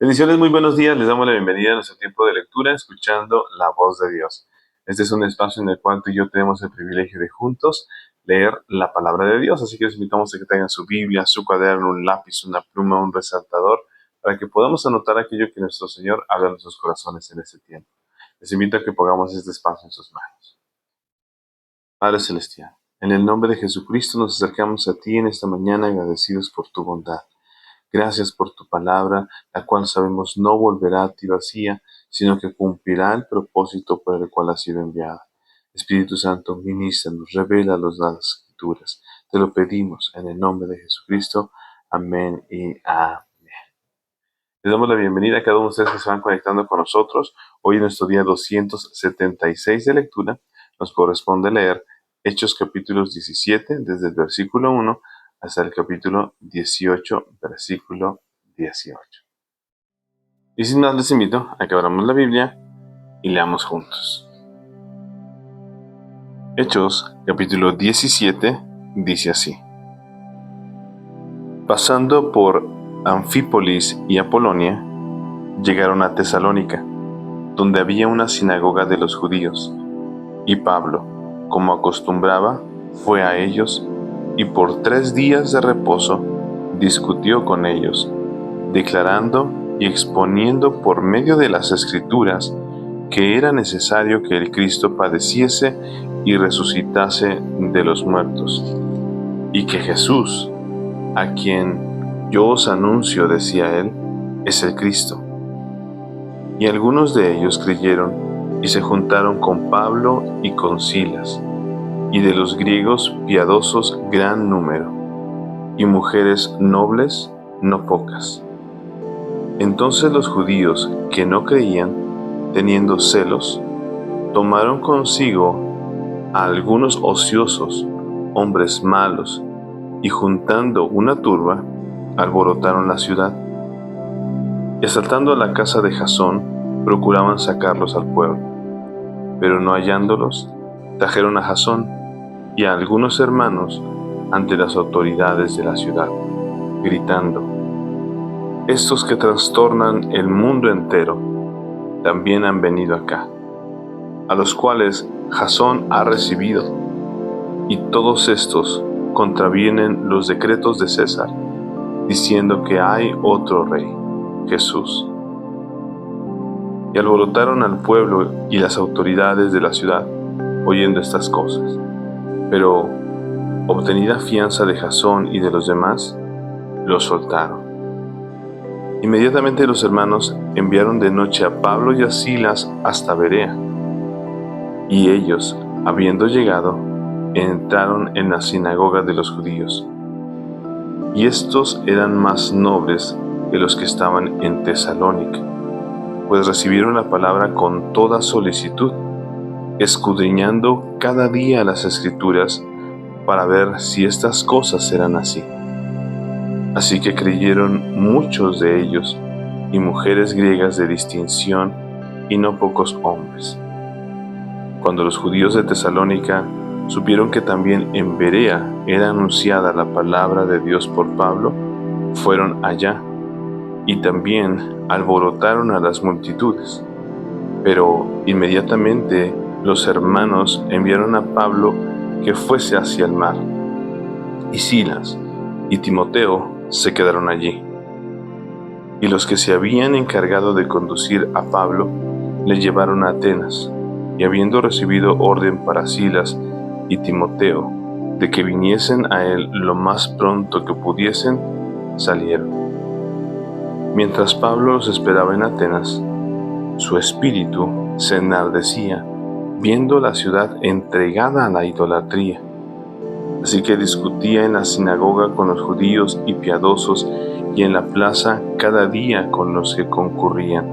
Bendiciones, muy buenos días. Les damos la bienvenida a nuestro tiempo de lectura, escuchando la voz de Dios. Este es un espacio en el cual tú y yo tenemos el privilegio de juntos leer la palabra de Dios. Así que les invitamos a que tengan su Biblia, su cuaderno, un lápiz, una pluma, un resaltador, para que podamos anotar aquello que nuestro Señor habla en nuestros corazones en este tiempo. Les invito a que pongamos este espacio en sus manos. Padre Celestial, en el nombre de Jesucristo nos acercamos a ti en esta mañana agradecidos por tu bondad. Gracias por tu palabra, la cual sabemos no volverá a ti vacía, sino que cumplirá el propósito por el cual ha sido enviada. Espíritu Santo, ministranos, revélanos las Escrituras. Te lo pedimos en el nombre de Jesucristo. Amén y amén. Les damos la bienvenida a cada uno de ustedes que se van conectando con nosotros. Hoy en nuestro día 276 de lectura nos corresponde leer Hechos capítulos 17, desde el versículo 1 hasta el capítulo 18, versículo 18. Y sin más les invito a que abramos la Biblia y leamos juntos. Hechos capítulo 17 dice así: Pasando por Anfípolis y Apolonia, llegaron a Tesalónica, donde había una sinagoga de los judíos, y Pablo, como acostumbraba, fue a ellos, y por 3 días de reposo discutió con ellos, declarando y exponiendo por medio de las Escrituras que era necesario que el Cristo padeciese y resucitase de los muertos, y que Jesús, a quien yo os anuncio, decía él, es el Cristo. Y algunos de ellos creyeron y se juntaron con Pablo y con Silas, y de los griegos piadosos gran número, y mujeres nobles no pocas. Entonces los judíos que no creían, teniendo celos, tomaron consigo a algunos ociosos, hombres malos, y juntando una turba, alborotaron la ciudad. Y asaltando la casa de Jasón, procuraban sacarlos al pueblo. Pero no hallándolos, trajeron a Jasón y a algunos hermanos ante las autoridades de la ciudad, gritando: estos que trastornan el mundo entero, también han venido acá, a los cuales Jasón ha recibido, y todos estos contravienen los decretos de César, diciendo que hay otro rey, Jesús. Y alborotaron al pueblo y las autoridades de la ciudad, oyendo estas cosas. Pero, obtenida fianza de Jasón y de los demás, los soltaron. Inmediatamente los hermanos enviaron de noche a Pablo y a Silas hasta Berea. Y ellos, habiendo llegado, entraron en la sinagoga de los judíos. Y estos eran más nobles que los que estaban en Tesalónica, pues recibieron la palabra con toda solicitud, escudriñando cada día las Escrituras para ver si estas cosas eran así. Así que creyeron muchos de ellos, y mujeres griegas de distinción, y no pocos hombres. Cuando los judíos de Tesalónica supieron que también en Berea era anunciada la palabra de Dios por Pablo, fueron allá, y también alborotaron a las multitudes. Pero inmediatamente los hermanos enviaron a Pablo que fuese hacia el mar, y Silas y Timoteo se quedaron allí. Y los que se habían encargado de conducir a Pablo le llevaron a Atenas, y habiendo recibido orden para Silas y Timoteo de que viniesen a él lo más pronto que pudiesen, salieron. Mientras Pablo los esperaba en Atenas, su espíritu se enardecía viendo la ciudad entregada a la idolatría. Así que discutía en la sinagoga con los judíos y piadosos, y en la plaza cada día con los que concurrían.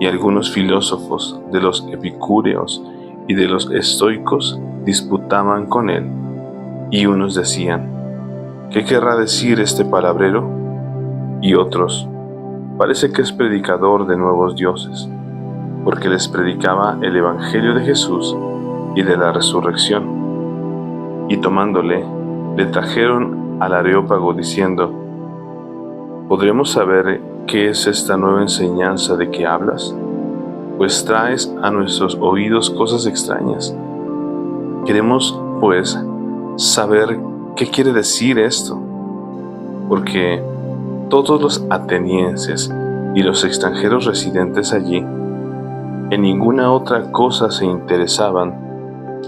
Y algunos filósofos de los epicúreos y de los estoicos disputaban con él, y unos decían: ¿qué querrá decir este palabrero? Y otros: parece que es predicador de nuevos dioses, porque les predicaba el evangelio de Jesús y de la resurrección. Y tomándole, le trajeron al Areópago diciendo: ¿podremos saber ¿qué es esta nueva enseñanza de que hablas? Pues traes a nuestros oídos cosas extrañas. Queremos, pues, saber qué quiere decir esto, porque todos los atenienses y los extranjeros residentes allí en ninguna otra cosa se interesaban,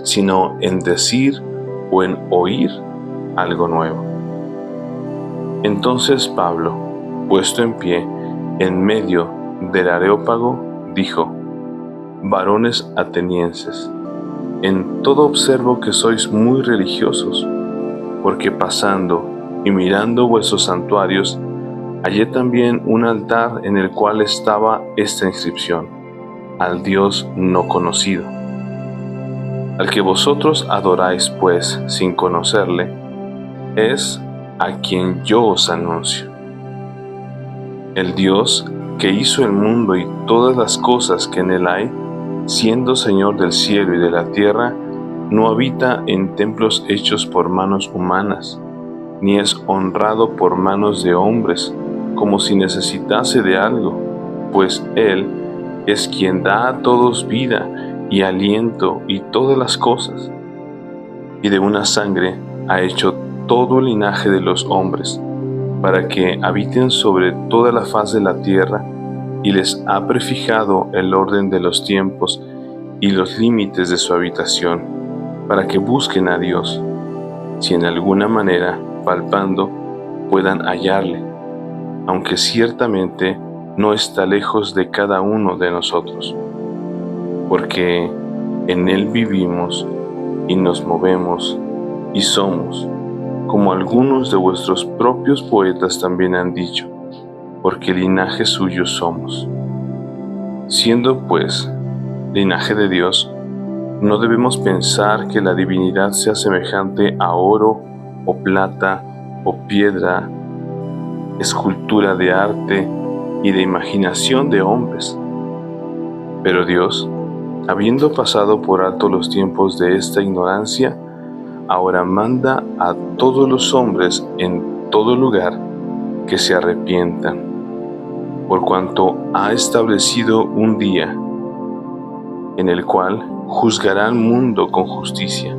sino en decir o en oír algo nuevo. Entonces Pablo, puesto en pie en medio del Areópago, dijo: Varones atenienses, en todo observo que sois muy religiosos, porque pasando y mirando vuestros santuarios, hallé también un altar en el cual estaba esta inscripción: al Dios no conocido. Al que vosotros adoráis, pues, sin conocerle, es a quien yo os anuncio. El Dios que hizo el mundo y todas las cosas que en él hay, siendo Señor del cielo y de la tierra, no habita en templos hechos por manos humanas, ni es honrado por manos de hombres, como si necesitase de algo, pues Él es quien da a todos vida y aliento y todas las cosas. Y de una sangre ha hecho todo el linaje de los hombres, para que habiten sobre toda la faz de la tierra, y les ha prefijado el orden de los tiempos y los límites de su habitación, para que busquen a Dios, si en alguna manera, palpando, puedan hallarle, aunque ciertamente no está lejos de cada uno de nosotros, porque en Él vivimos y nos movemos y somos, como algunos de vuestros propios poetas también han dicho, porque linaje suyo somos. Siendo, pues, linaje de Dios, no debemos pensar que la divinidad sea semejante a oro o plata o piedra, escultura de arte y de imaginación de hombres. Pero Dios, habiendo pasado por alto los tiempos de esta ignorancia, ahora manda a todos los hombres en todo lugar que se arrepientan, por cuanto ha establecido un día en el cual juzgará al mundo con justicia,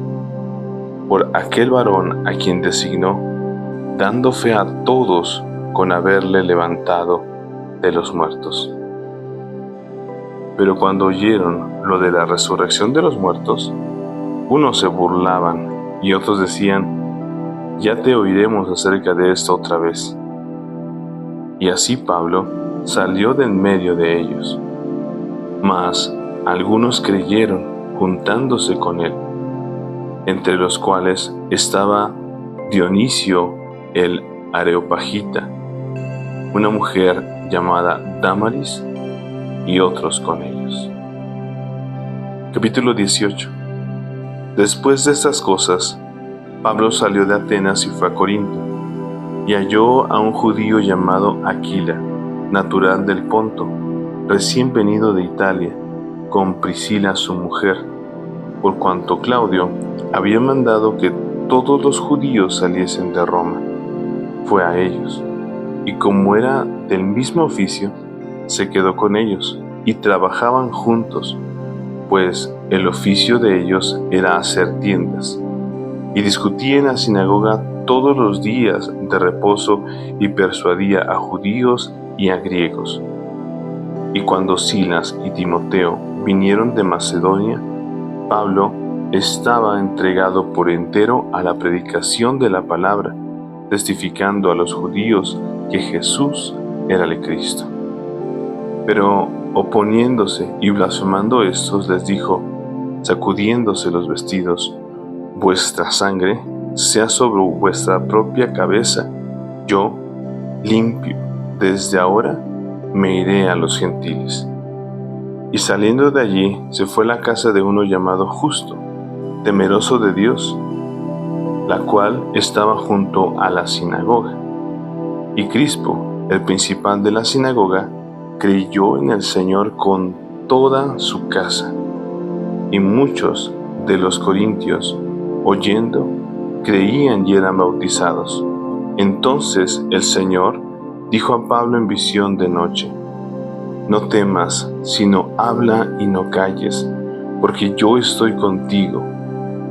por aquel varón a quien designó, dando fe a todos con haberle levantado de los muertos. Pero cuando oyeron lo de la resurrección de los muertos, unos se burlaban y otros decían: ya te oiremos acerca de esto otra vez. Y así Pablo salió de en medio de ellos. Mas algunos creyeron, juntándose con él, entre los cuales estaba Dionisio el Areopagita, una mujer llamada Dámaris, y otros con ellos. Capítulo 18. Después de estas cosas, Pablo salió de Atenas y fue a Corinto, y halló a un judío llamado Aquila, natural del Ponto, recién venido de Italia, con Priscila su mujer, por cuanto Claudio había mandado que todos los judíos saliesen de Roma. Fue a ellos, y como era del mismo oficio, se quedó con ellos, y trabajaban juntos, pues el oficio de ellos era hacer tiendas, y discutía en la sinagoga todos los días de reposo y persuadía a judíos y a griegos. Y cuando Silas y Timoteo vinieron de Macedonia, Pablo estaba entregado por entero a la predicación de la palabra, testificando a los judíos que Jesús era el Cristo. Pero oponiéndose y blasfemando estos, les dijo, sacudiéndose los vestidos: vuestra sangre sea sobre vuestra propia cabeza. Yo, limpio, desde ahora me iré a los gentiles. Y saliendo de allí, se fue a la casa de uno llamado Justo, temeroso de Dios, la cual estaba junto a la sinagoga. Y Crispo, el principal de la sinagoga, creyó en el Señor con toda su casa. Y muchos de los corintios, oyendo, creían y eran bautizados. Entonces el Señor dijo a Pablo en visión de noche: no temas, sino habla y no calles, porque yo estoy contigo,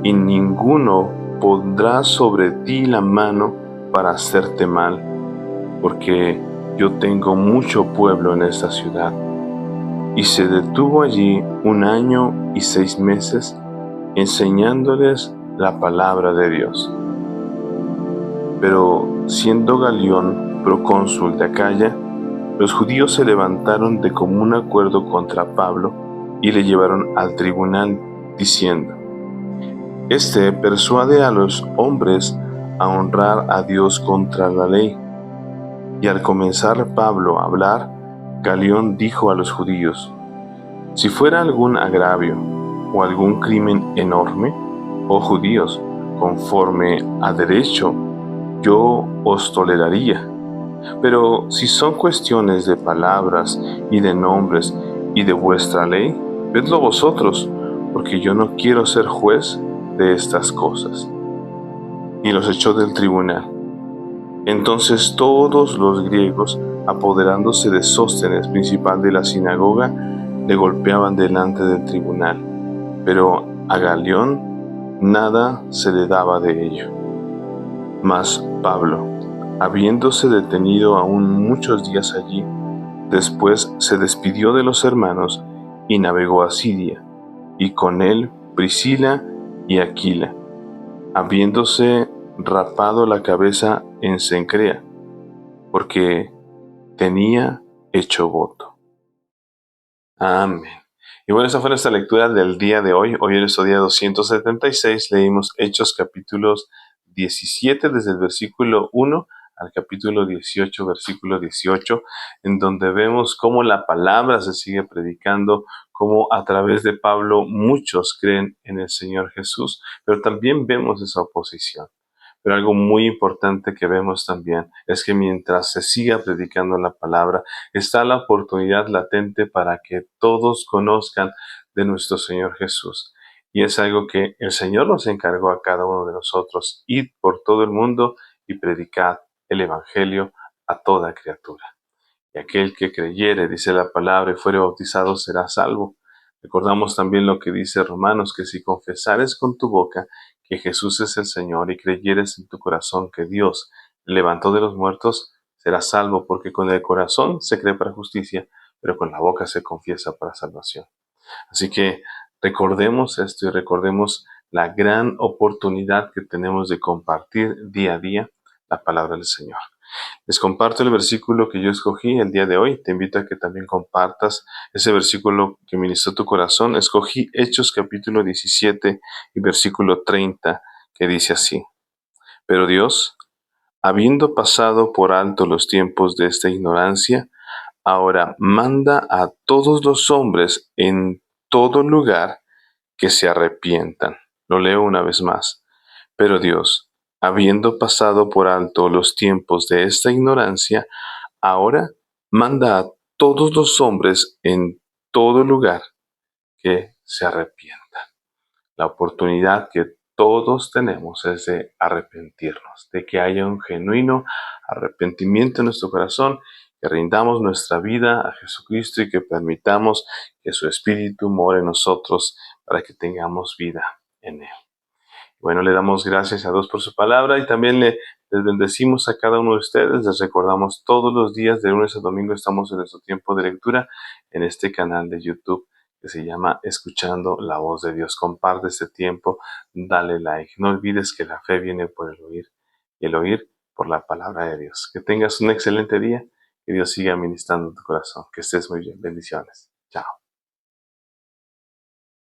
y ninguno pondrá sobre ti la mano para hacerte mal, porque yo tengo mucho pueblo en esta ciudad. Y se detuvo allí 1 año y 6 meses, enseñándoles la palabra de Dios. Pero siendo Galión procónsul de Acaya, los judíos se levantaron de común acuerdo contra Pablo y le llevaron al tribunal, diciendo: este persuade a los hombres a honrar a Dios contra la ley. Y al comenzar Pablo a hablar, Galión dijo a los judíos: si fuera algún agravio o algún crimen enorme, oh judíos, conforme a derecho, yo os toleraría. Pero si son cuestiones de palabras y de nombres y de vuestra ley, vedlo vosotros, porque yo no quiero ser juez de estas cosas. Y los echó del tribunal. Entonces todos los griegos, apoderándose de Sóstenes, principal de la sinagoga, le golpeaban delante del tribunal, pero a Galión nada se le daba de ello. Mas Pablo, habiéndose detenido aún muchos días allí, después se despidió de los hermanos y navegó a Siria, y con él Priscila y Aquila, habiéndose rapado la cabeza en Cencrea, porque tenía hecho voto. Amén. Y bueno, esa fue nuestra lectura del día de hoy. Hoy en nuestro día 276 leímos Hechos capítulos 17 desde el versículo 1 al capítulo 18, versículo 18, en donde vemos cómo la palabra se sigue predicando, cómo a través de Pablo muchos creen en el Señor Jesús, pero también vemos esa oposición. Pero algo muy importante que vemos también es que mientras se siga predicando la palabra, está la oportunidad latente para que todos conozcan de nuestro Señor Jesús. Y es algo que el Señor nos encargó a cada uno de nosotros: id por todo el mundo y predicad el Evangelio a toda criatura. Y aquel que creyere, dice la palabra, y fuere bautizado será salvo. Recordamos también lo que dice Romanos, que si confesares con tu boca que Jesús es el Señor y creyeres en tu corazón que Dios le levantó de los muertos, serás salvo, porque con el corazón se cree para justicia, pero con la boca se confiesa para salvación. Así que recordemos esto y recordemos la gran oportunidad que tenemos de compartir día a día la palabra del Señor. Les comparto el versículo que yo escogí el día de hoy. Te invito a que también compartas ese versículo que ministró tu corazón. Escogí Hechos capítulo 17 y versículo 30, que dice así: pero Dios, habiendo pasado por alto los tiempos de esta ignorancia, ahora manda a todos los hombres en todo lugar que se arrepientan. Lo leo una vez más. Pero Dios, habiendo pasado por alto los tiempos de esta ignorancia, ahora manda a todos los hombres en todo lugar que se arrepientan. La oportunidad que todos tenemos es de arrepentirnos, de que haya un genuino arrepentimiento en nuestro corazón, que rindamos nuestra vida a Jesucristo y que permitamos que su Espíritu more en nosotros para que tengamos vida en Él. Bueno, le damos gracias a Dios por su palabra y también les bendecimos a cada uno de ustedes. Les recordamos todos los días, de lunes a domingo, estamos en nuestro tiempo de lectura en este canal de YouTube que se llama Escuchando la Voz de Dios. Comparte este tiempo, dale like. No olvides que la fe viene por el oír y el oír por la palabra de Dios. Que tengas un excelente día, que Dios siga ministrando tu corazón. Que estés muy bien. Bendiciones. Chao.